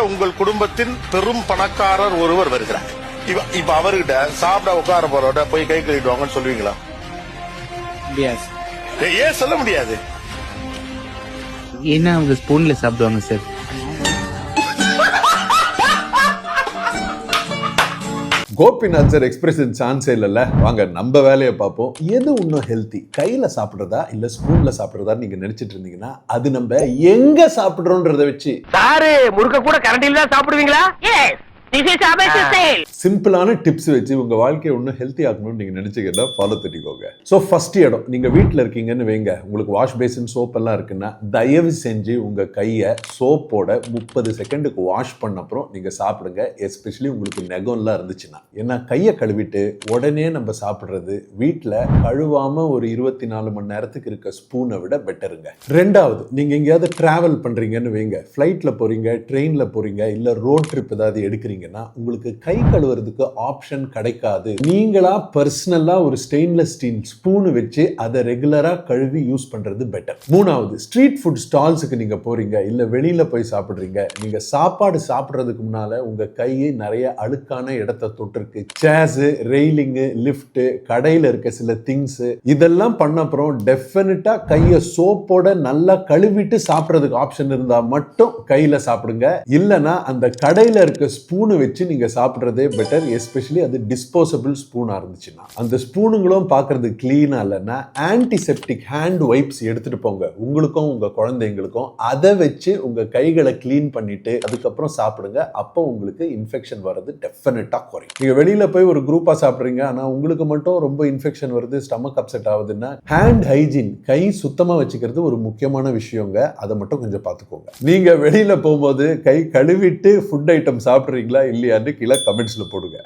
உங்கள் குடும்பத்தின் பெரும் பணக்காரர் ஒருவர் வருகிறார். இப்ப அவர்கிட்ட சாப்பிட உட்கார போறோட போய் கை கழுவிட்டு வாங்கன்னு சொல்லுவீங்களா? ஏன் சொல்ல முடியாது? ஏன்னா அவங்க ஸ்பூன்ல சாப்பிடுவாங்க சார். கோபிநாத் சார் எக்ஸ்பிரஷன் சான்ஸே இல்லைல்ல. வாங்க நம்ம வேலையை பார்ப்போம். எது இன்னும் ஹெல்த்தி, கையில் சாப்பிட்றதா இல்லை ஸ்பூனில் சாப்பிட்றதா நீங்கள் நினச்சிட்டு இருந்தீங்கன்னா அது நம்ம எங்கே சாப்பிட்றோன்றதை வச்சு. சாரு முறுக்க கூட கரண்டில தான் சாப்பிடுவீங்களா? சிம்பிளான டிப்ஸ் வச்சு உங்க வாழ்க்கையை இன்னும் ஹெல்த்தி ஆகணும்னு நீங்க நினைச்சீங்கன்னா ஃபாலோ பண்ணிக்கோங்க. ஸோ ஃபர்ஸ்ட் இடம், நீங்க வீட்டில் இருக்கீங்கன்னு வைங்க, உங்களுக்கு வாஷ் பேசின் சோப் எல்லாம் இருக்குன்னா தயவு செஞ்சு உங்க கையை சோப்போட 30 செகண்டுக்கு வாஷ் பண்ண அப்புறம் நீங்க சாப்பிடுங்க. எஸ்பெஷலி உங்களுக்கு நெகம்லாம் இருந்துச்சுன்னா. ஏன்னா கையை கழுவிட்டு உடனே நம்ம சாப்பிட்றது வீட்டில் கழுவாம ஒரு 24 மணி நேரத்துக்கு இருக்க ஸ்பூனை விட பெட்டருங்க. ரெண்டாவது, நீங்க எங்கேயாவது டிராவல் பண்றீங்கன்னு வைங்க, ஃபிளைட்ல போறீங்க, ட்ரெயின்ல போறீங்க, இல்ல ரோட் ட்ரிப் ஏதாவது எடுக்கிறீங்க, உங்களுக்கு கை கழுவுறதுக்கு ஆப்ஷன் கிடைக்காது. நீங்களா பர்சனலா ஒரு ஸ்டெயின்லெஸ் ஸ்டீல் ஸ்பூன் வச்சு அதை ரெகுலரா கழுவி யூஸ் பண்றது பெட்டர். மூணாவது, ஸ்ட்ரீட் ஃபுட் ஸ்டால்ஸுக்கு நீங்க போறீங்க இல்ல வெளியில போய் சாப்பிடுறீங்க, நீங்க சாப்பாடு சாப்பிடுறதுக்கு முன்னால உங்க கையை நிறைய அழுக்கான இடத்தை தொட்டிருக்கு. சேர்ஸ், ரெயிலிங், லிஃப்ட், கடையில இருக்க சில திங்ஸ் இதெல்லாம் பண்ண அப்புறம் டெஃபினட்டா கையை சோப்போட நல்லா கழுவிட்டு சாப்பிடுறதுக்கு ஆப்ஷன் இருந்தா மட்டும் கையில சாப்பிடுங்க. இல்லனா அந்த கடையில இருக்க ஸ்பூன் வச்சு நீங்க சாப்பிடுறதே பெட்டர். எஸ்பெஷலி அது டிஸ்போசபிள் ஸ்பூனா இருந்துச்சுன்னா. அந்த ஸ்பூனுங்களும் பார்க்கறது கிளீனா இல்லைன்னா ஆன்டிசெப்டிக் ஹேண்ட் வைப்ஸ் எடுத்துட்டு போங்க, உங்களுக்கும் உங்க குழந்தைங்களுக்கும். அதை வச்சு உங்க கைகளை கிளீன் பண்ணிட்டு அதுக்கப்புறம் சாப்பிடுங்க. அப்போ உங்களுக்கு இன்ஃபெக்ஷன் வர்றது டெஃபினட்டா குறையும். நீங்க வெளியில போய் ஒரு குரூப்பா சாப்பிடுறீங்க, ஆனா உங்களுக்கு மட்டும் ரொம்ப இன்ஃபெக்ஷன் வருது, ஸ்டமக் அப்செட் ஆகுதுன்னா ஹேண்ட் ஹைஜீன், கை சுத்தமா வச்சுக்கிறது ஒரு முக்கியமான விஷயங்க. அதை மட்டும் கொஞ்சம் பார்த்துக்கோங்க. நீங்க வெளியில போகும்போது கை கழுவிட்டு ஃபுட் ஐட்டம் சாப்பிடுறீங்களா இல்லையான்னு கீழே கமெண்ட்ஸ்ல போடுங்க.